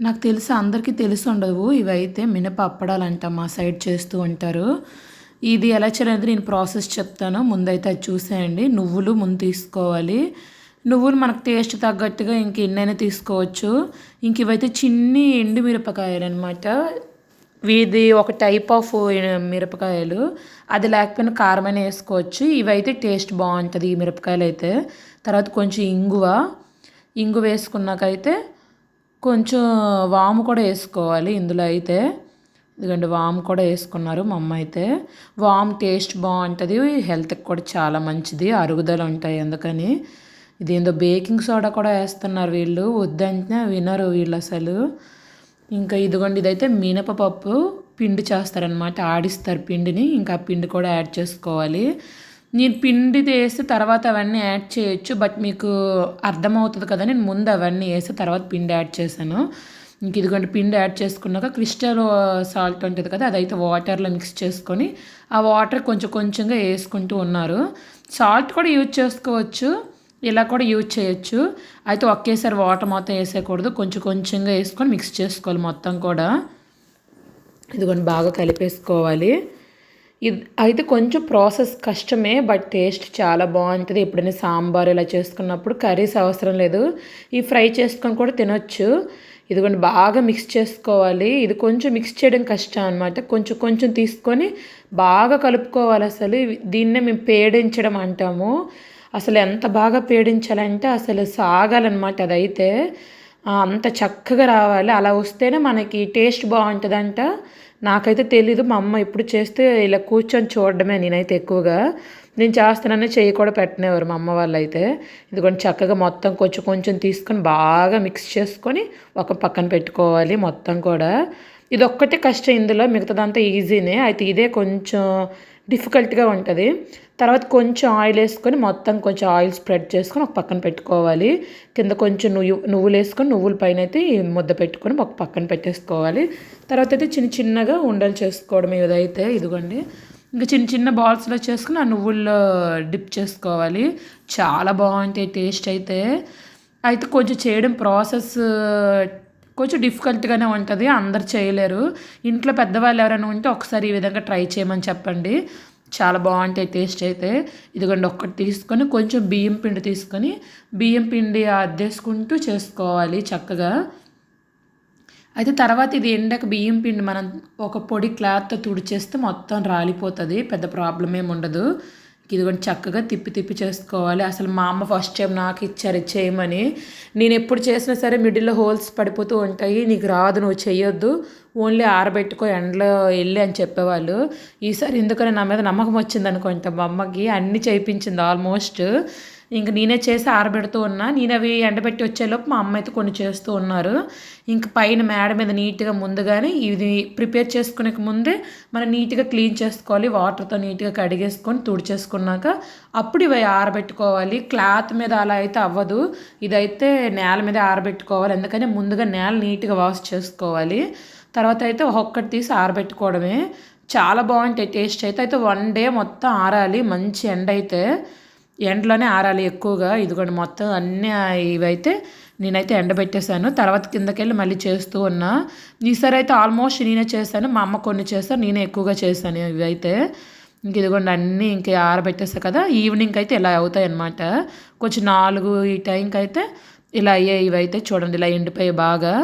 నాకు తెలిసి అందరికీ తెలిసి ఉండవు. ఇవైతే మినప అప్పడాలంట మా సైడ్ చేస్తూ ఉంటారు. ఇది ఎలా చేయాలనేది నేను ప్రాసెస్ చెప్తాను. ముందైతే అది చూసేయండి. నువ్వులు ముందు తీసుకోవాలి. నువ్వులు మనకు టేస్ట్ తగ్గట్టుగా ఇంక ఎన్నైనా తీసుకోవచ్చు. ఇంక ఇవైతే చిన్ని ఎండు మిరపకాయలనమాట. ఇది ఒక టైప్ ఆఫ్ మిరపకాయలు. అది లేకపోయినా కారమైన వేసుకోవచ్చు. ఇవైతే టేస్ట్ బాగుంటుంది ఈ మిరపకాయలు అయితే. తర్వాత కొంచెం ఇంగువ వేసుకున్నాకైతే కొంచెం వాము కూడా వేసుకోవాలి ఇందులో అయితే. ఎందుకంటే వాము కూడా వేసుకున్నారు మా అమ్మ అయితే. వాము టేస్ట్ బాగుంటుంది, హెల్త్కి కూడా చాలా మంచిది, అరుగుదల ఉంటాయి అందుకని. ఇదేందో బేకింగ్ సోడా కూడా వేస్తున్నారు వీళ్ళు, వద్దంటే వినరు వీళ్ళు అసలు. ఇంకా ఇదిగోండి, ఇదైతే మినపప్పు పిండి చేస్తారనమాట, ఆడిస్తారు పిండిని. ఇంకా పిండి కూడా యాడ్ చేసుకోవాలి. నేను పిండి వేసి తర్వాత అవన్నీ యాడ్ చేయొచ్చు, బట్ మీకు అర్థమవుతుంది కదా, నేను ముందు అవన్నీ వేసి తర్వాత పిండి యాడ్ చేశాను. ఇంక ఇదిగోండి, పిండి యాడ్ చేసుకున్నాక క్రిస్టల్ సాల్ట్ ఉంటుంది కదా, అదైతే వాటర్లో మిక్స్ చేసుకొని ఆ వాటర్ కొంచెం కొంచెంగా వేసుకుంటూ ఉన్నారు. సాల్ట్ కూడా యూజ్ చేసుకోవచ్చు, ఇలా కూడా యూజ్ చేయొచ్చు. అయితే ఒకేసారి వాటర్ మొత్తం వేసేయకూడదు, కొంచెం కొంచెంగా వేసుకొని మిక్స్ చేసుకోవాలి మొత్తం కూడా. ఇదిగోండి, బాగా కలిపేసుకోవాలి. ఇది అయితే కొంచెం ప్రాసెస్ కష్టమే, బట్ టేస్ట్ చాలా బాగుంటుంది. ఎప్పుడైనా సాంబార్ ఇలా చేసుకున్నప్పుడు కర్రీస్ అవసరం లేదు, ఈ ఫ్రై చేసుకొని కూడా తినొచ్చు. ఇదిగోండి, బాగా మిక్స్ చేసుకోవాలి. ఇది కొంచెం మిక్స్ చేయడం కష్టం అనమాట. కొంచెం కొంచెం తీసుకొని బాగా కలుపుకోవాలి. అసలు దీన్నే మేము పేడించడం అంటాము. అసలు ఎంత బాగా పేడించాలంటే అసలు సాగాలన్నమాట. అదైతే అంత చక్కగా రావాలి, అలా వస్తేనే మనకి టేస్ట్ బాగుంటుందంట. నాకైతే తెలీదు, మా అమ్మ ఇప్పుడు చేస్తే ఇలా కూర్చొని చూడడమే నేనైతే ఎక్కువగా. నేను చేస్తానని చెయ్యి కూడా పెట్టినేవారు మా అమ్మ వాళ్ళు అయితే. ఇదిగోండి, చక్కగా మొత్తం కొంచెం కొంచెం తీసుకొని బాగా మిక్స్ చేసుకొని ఒక పక్కన పెట్టుకోవాలి మొత్తం కూడా. ఇది ఒక్కటే కష్టం ఇందులో, మిగతాదంతా ఈజీనే. అయితే ఇదే కొంచెం డిఫికల్ట్గా ఉంటుంది. తర్వాత కొంచెం ఆయిల్ వేసుకొని మొత్తం కొంచెం ఆయిల్ స్ప్రెడ్ చేసుకొని ఒక పక్కన పెట్టుకోవాలి. కింద కొంచెం నువ్వులు వేసుకొని నువ్వుల పైన అయితే ముద్ద పెట్టుకొని ఒక పక్కన పెట్టేసుకోవాలి. తర్వాత అయితే చిన్న చిన్నగా ఉండలు చేసుకోవడం ఇదైతే. ఇదిగోండి, ఇంకా చిన్న చిన్న బాల్స్లో చేసుకుని ఆ నువ్వుల్లో డిప్ చేసుకోవాలి. చాలా బాగుంటాయి టేస్ట్ అయితే. అయితే కొంచెం చేయడం ప్రాసెస్ కొంచెం డిఫికల్ట్గానే ఉంటుంది, అందరు చేయలేరు. ఇంట్లో పెద్దవాళ్ళు ఎవరైనా ఉంటే ఒకసారి ఈ విధంగా ట్రై చేయమని చెప్పండి, చాలా బాగుంటాయి టేస్ట్ అయితే. ఇదిగోండి, ఒక్కటి తీసుకొని కొంచెం బియ్యం పిండి తీసుకొని బియ్యం పిండి అద్దేసుకుంటూ చేసుకోవాలి చక్కగా. అయితే తర్వాత ఇది ఎండక బియ్యం పిండి మనం ఒక పొడి క్లాత్తో తుడిచేస్తే మొత్తం రాలిపోతుంది, పెద్ద ప్రాబ్లం ఏమి ఉండదు. ఇదిగోండి, చక్కగా తిప్పి తిప్పి చేసుకోవాలి. అసలు మా అమ్మ ఫస్ట్ టైం నాకు ఇచ్చారు చేయమని. నేను ఎప్పుడు చేసినా సరే మిడిల్లో హోల్స్ పడిపోతూ ఉంటాయి, నీకు రాదు, నువ్వు చేయొద్దు, ఓన్లీ ఆరబెట్టుకో ఎండలో వెళ్ళి అని చెప్పేవాళ్ళు. ఈసారి ఎందుకని నా మీద నమ్మకం వచ్చింది అనుకుంటా, మా అమ్మకి అన్నీ చేయించింది ఆల్మోస్ట్. ఇంక నేనే చేసి ఆరబెడుతూ ఉన్నా. నేను అవి ఎండబెట్టి వచ్చేలోపు మా అమ్మ అయితే కొన్ని చేస్తూ ఉన్నారు. ఇంక పైన మేడ మీద నీట్గా ముందుగానే ఇది ప్రిపేర్ చేసుకునే ముందే మనం నీట్గా క్లీన్ చేసుకోవాలి, వాటర్తో నీట్గా కడిగేసుకొని తుడిచేసుకున్నాక అప్పుడు ఇవి ఆరబెట్టుకోవాలి. క్లాత్ మీద అలా అయితే అవ్వదు, ఇదైతే నేల మీద ఆరబెట్టుకోవాలి. ఎందుకని ముందుగా నేల నీట్గా వాష్ చేసుకోవాలి, తర్వాత అయితే ఒక్కొక్కటి తీసి ఆరబెట్టుకోవడమే. చాలా బాగుంటాయి టేస్ట్ అయితే. అయితే 1 డే మొత్తం ఆరాలి, మంచి ఎండ అయితే ఎండలోనే ఆరాలి ఎక్కువగా. ఇదిగోండి, మొత్తం అన్నీ ఇవైతే నేనైతే ఎండబెట్టేశాను. తర్వాత కిందకెళ్ళి మళ్ళీ చేస్తూ ఉన్నా. ఈసారి అయితే ఆల్మోస్ట్ నేనే చేశాను, మా అమ్మ కొన్ని చేస్తాను, నేనే ఎక్కువగా చేశాను ఇవైతే. ఇంక ఇదిగోండి, అన్నీ ఇంక ఆరబెట్టేసా కదా, ఈవినింగ్ అయితే ఇలా అవుతాయి అన్నమాట. కొంచెం 4 ఈ టైంకి అయితే ఇలా అయ్యాయి ఇవైతే. చూడండి, ఇలా ఎండిపోయి బాగా.